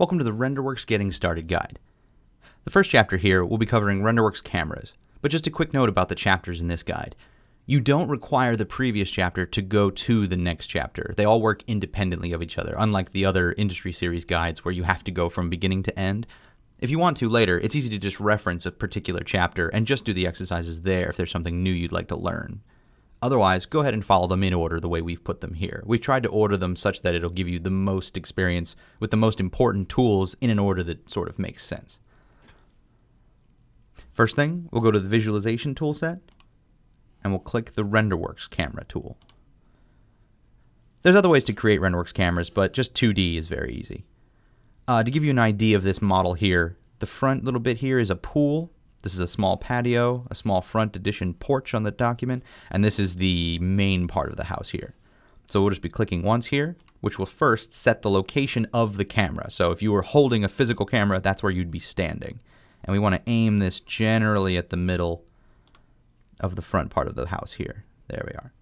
Welcome to the Renderworks Getting Started Guide. The first chapter here will be covering Renderworks Cameras, but just a quick note about the chapters in this guide. You don't require the previous chapter to go to the next chapter. They all work independently of each other, unlike the other industry series guides where you have to go from beginning to end. If you want to later, it's easy to just reference a particular chapter and just do the exercises there if there's something new you'd like to learn. Otherwise, go ahead and follow them in order the way we've put them here. We've tried to order them such that it'll give you the most experience with the most important tools in an order that sort of makes sense. First thing, we'll go to the visualization toolset, and we'll click the Renderworks Camera tool. There's other ways to create Renderworks cameras, but just 2D is very easy. To give you an idea of this model here, the front little bit here is a pool. This is a small patio, a small front addition porch on the document, and this is the main part of the house here. So we'll just be clicking once here, which will first set the location of the camera. So if you were holding a physical camera, that's where you'd be standing. And we want to aim this generally at the middle of the front part of the house here. There we are.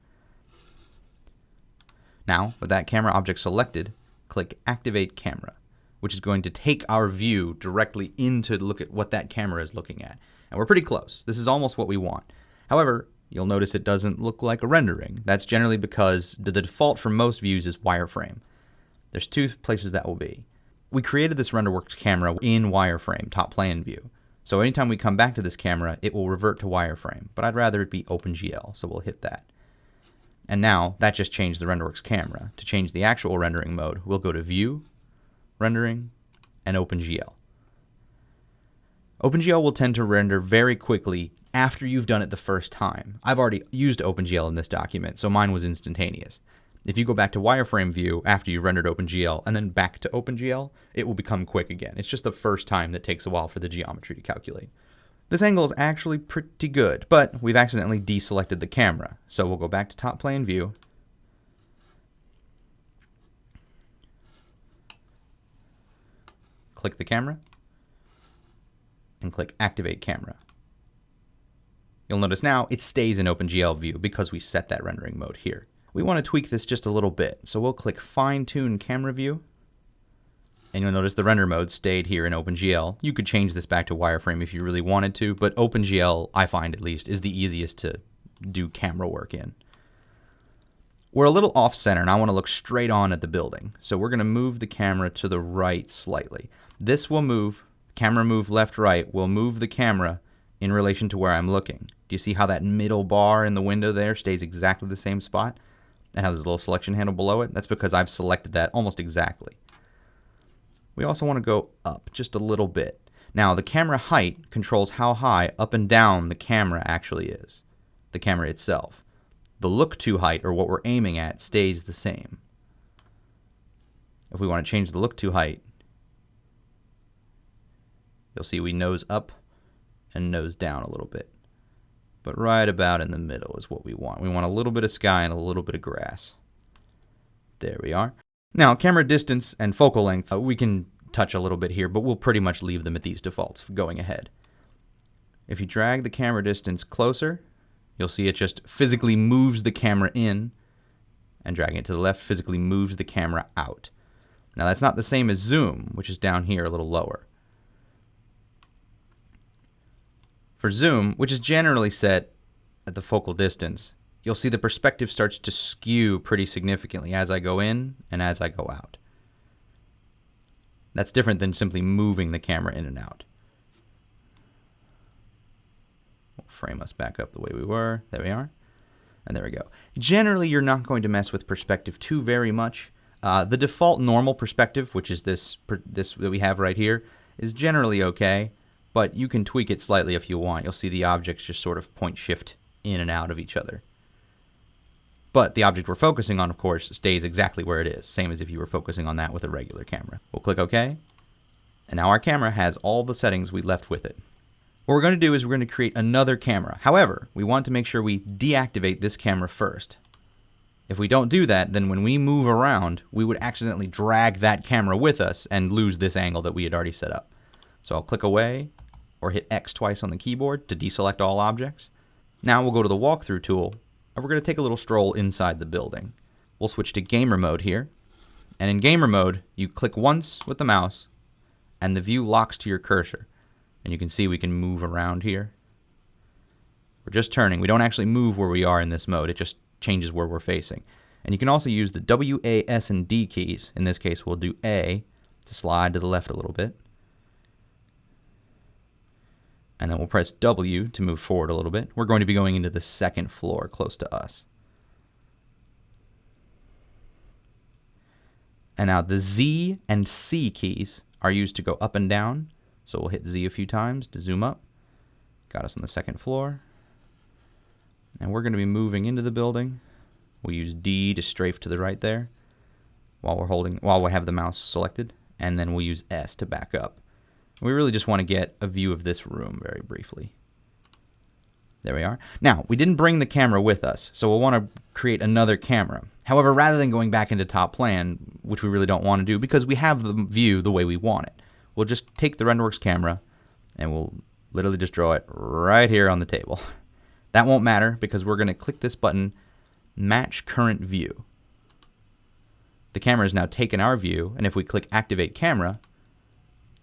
Now, with that camera object selected, click Activate Camera, which is going to take our view directly in to look at what that camera is looking at. And we're pretty close. This is almost what we want. However, you'll notice it doesn't look like a rendering. That's generally because the default for most views is wireframe. There's two places that will be. We created this Renderworks camera in wireframe, top plan view. So anytime we come back to this camera, it will revert to wireframe. But I'd rather it be OpenGL, so we'll hit that. And now, that just changed the Renderworks camera. To change the actual rendering mode, we'll go to View, Rendering, and OpenGL. OpenGL will tend to render very quickly after you've done it the first time. I've already used OpenGL in this document, so mine was instantaneous. If you go back to wireframe view after you've rendered OpenGL and then back to OpenGL, it will become quick again. It's just the first time that takes a while for the geometry to calculate. This angle is actually pretty good, but we've accidentally deselected the camera. So we'll go back to top plane view, click the camera, and click Activate Camera. You'll notice now it stays in OpenGL view because we set that rendering mode here. We want to tweak this just a little bit, so we'll click Fine Tune Camera View, and you'll notice the render mode stayed here in OpenGL. You could change this back to wireframe if you really wanted to, but OpenGL, I find at least, is the easiest to do camera work in. We're a little off-center, and I want to look straight on at the building, so we're going to move the camera to the right slightly. This will move, camera move left-right, will move the camera in relation to where I'm looking. Do you see how that middle bar in the window there stays exactly the same spot? And has a little selection handle below it? That's because I've selected that almost exactly. We also want to go up just a little bit. Now, the camera height controls how high up and down the camera actually is, the camera itself. The look-to height, or what we're aiming at, stays the same. If we want to change the look-to height, you'll see we nose up and nose down a little bit. But right about in the middle is what we want. We want a little bit of sky and a little bit of grass. There we are. Now, camera distance and focal length, we can touch a little bit here, but we'll pretty much leave them at these defaults going ahead. If you drag the camera distance closer, you'll see it just physically moves the camera in, and dragging it to the left physically moves the camera out. Now, that's not the same as zoom, which is down here a little lower. For zoom, which is generally set at the focal distance, you'll see the perspective starts to skew pretty significantly as I go in and as I go out. That's different than simply moving the camera in and out. We'll frame us back up the way we were. There we are. And there we go. Generally, you're not going to mess with perspective too very much. The default normal perspective, which is this that we have right here, is generally okay. But you can tweak it slightly if you want. You'll see the objects just sort of point shift in and out of each other. But the object we're focusing on, of course, stays exactly where it is, same as if you were focusing on that with a regular camera. We'll click OK, and now our camera has all the settings we left with it. What we're going to do is we're going to create another camera. However, we want to make sure we deactivate this camera first. If we don't do that, then when we move around, we would accidentally drag that camera with us and lose this angle that we had already set up. So I'll click away, or hit X twice on the keyboard to deselect all objects. Now we'll go to the walkthrough tool, and we're going to take a little stroll inside the building. We'll switch to gamer mode here, and in gamer mode, you click once with the mouse, and the view locks to your cursor. And you can see we can move around here. We're just turning. We don't actually move where we are in this mode. It just changes where we're facing. And you can also use the W, A, S, and D keys. In this case, we'll do A to slide to the left a little bit. And then we'll press W to move forward a little bit. We're going to be going into the second floor close to us. And now the Z and C keys are used to go up and down. So we'll hit Z a few times to zoom up. Got us on the second floor. And we're going to be moving into the building. We'll use D to strafe to the right there while we have the mouse selected. And then we'll use S to back up. We really just want to get a view of this room very briefly. There we are. Now, we didn't bring the camera with us, so we'll want to create another camera. However, rather than going back into top plan, which we really don't want to do because we have the view the way we want it, we'll just take the Renderworks camera and we'll literally just draw it right here on the table. That won't matter because we're going to click this button, Match Current View. The camera has now taken our view, and if we click Activate Camera,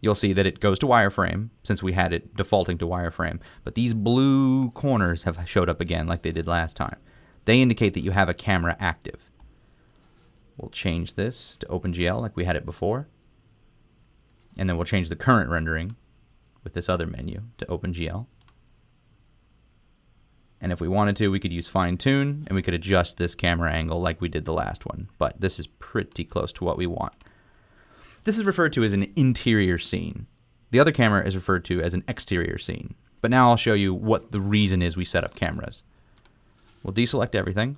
you'll see that it goes to wireframe since we had it defaulting to wireframe. But these blue corners have showed up again like they did last time. They indicate that you have a camera active. We'll change this to OpenGL like we had it before. And then we'll change the current rendering with this other menu to OpenGL. And if we wanted to, we could use fine tune and we could adjust this camera angle like we did the last one. But this is pretty close to what we want. This is referred to as an interior scene. The other camera is referred to as an exterior scene. But now I'll show you what the reason is we set up cameras. We'll deselect everything.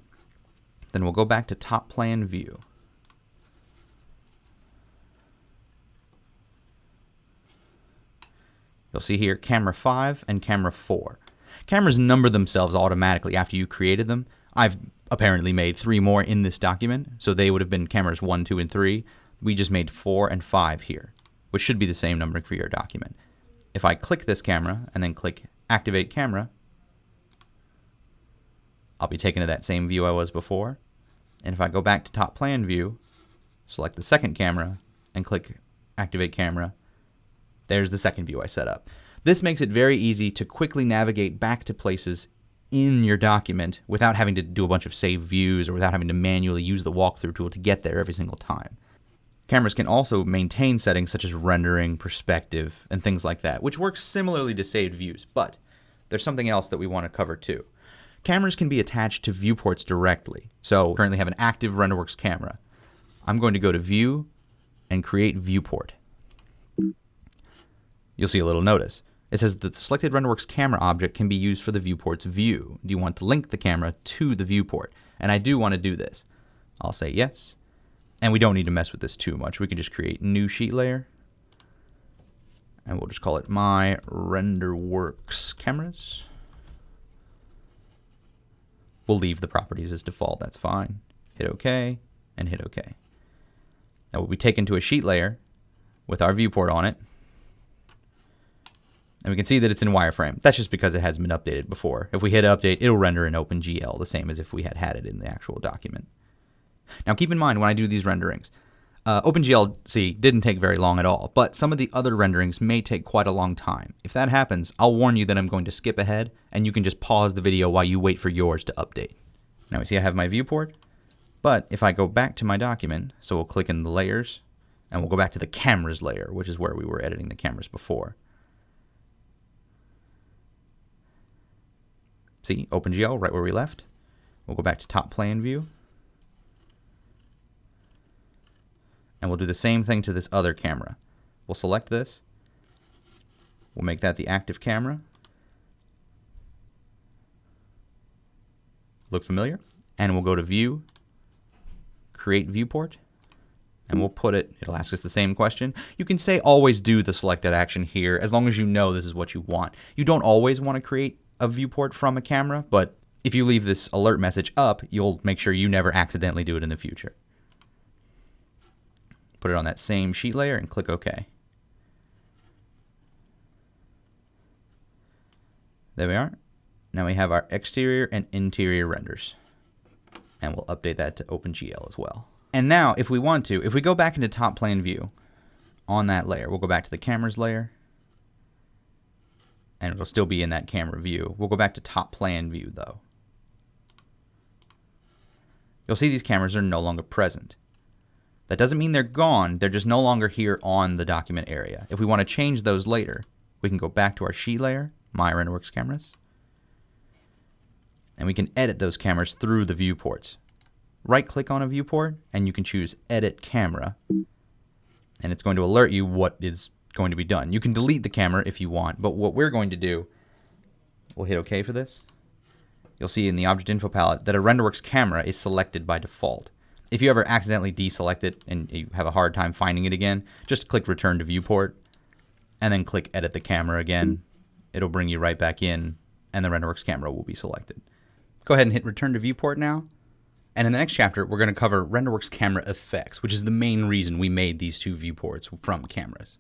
Then we'll go back to top plan view. You'll see here camera 5 and camera 4. Cameras number themselves automatically after you created them. I've apparently made 3 more in this document, so they would have been cameras 1, 2, and 3. We just made 4 and 5 here, which should be the same numbering for your document. If I click this camera and then click Activate Camera, I'll be taken to that same view I was before. And if I go back to top plan view, select the second camera, and click Activate Camera, there's the second view I set up. This makes it very easy to quickly navigate back to places in your document without having to do a bunch of save views or without having to manually use the walkthrough tool to get there every single time. Cameras can also maintain settings such as rendering, perspective, and things like that, which works similarly to saved views, but there's something else that we want to cover too. Cameras can be attached to viewports directly. So we currently have an active Renderworks camera. I'm going to go to View and Create Viewport. You'll see a little notice. It says that the selected Renderworks camera object can be used for the viewport's view. Do you want to link the camera to the viewport? And I do want to do this. I'll say yes. And we don't need to mess with this too much. We can just create new sheet layer. And we'll just call it My Renderworks Cameras. We'll leave the properties as default. That's fine. Hit OK and hit OK. Now we'll be taken to a sheet layer with our viewport on it. And we can see that it's in wireframe. That's just because it hasn't been updated before. If we hit update, it'll render in OpenGL, the same as if we had it in the actual document. Now keep in mind when I do these renderings, OpenGL didn't take very long at all, but some of the other renderings may take quite a long time. If that happens, I'll warn you that I'm going to skip ahead, and you can just pause the video while you wait for yours to update. Now we see I have my viewport, but if I go back to my document, so we'll click in the layers, and we'll go back to the cameras layer, which is where we were editing the cameras before. See, OpenGL, right where we left. We'll go back to top plan view. And we'll do the same thing to this other camera. We'll select this. We'll make that the active camera. Look familiar? And we'll go to View, Create Viewport, and we'll put it, it'll ask us the same question. You can say always do the selected action here as long as you know this is what you want. You don't always want to create a viewport from a camera, but if you leave this alert message up, you'll make sure you never accidentally do it in the future. Put it on that same sheet layer and click OK. There we are. Now we have our exterior and interior renders. And we'll update that to OpenGL as well. And now, if we want to, if we go back into top plan view, on that layer. We'll go back to the cameras layer, and it'll still be in that camera view. We'll go back to top plan view though. You'll see these cameras are no longer present. That doesn't mean they're gone, they're just no longer here on the document area. If we want to change those later, we can go back to our sheet layer, My Renderworks Cameras, and we can edit those cameras through the viewports. Right click on a viewport and you can choose Edit Camera, and it's going to alert you what is going to be done. You can delete the camera if you want, but what we're going to do, we'll hit OK for this. You'll see in the Object Info palette that a Renderworks camera is selected by default. If you ever accidentally deselect it and you have a hard time finding it again, just click Return to Viewport and then click Edit the Camera again. It'll bring you right back in and the Renderworks camera will be selected. Go ahead and hit Return to Viewport now. And in the next chapter, we're going to cover Renderworks camera effects, which is the main reason we made these two viewports from cameras.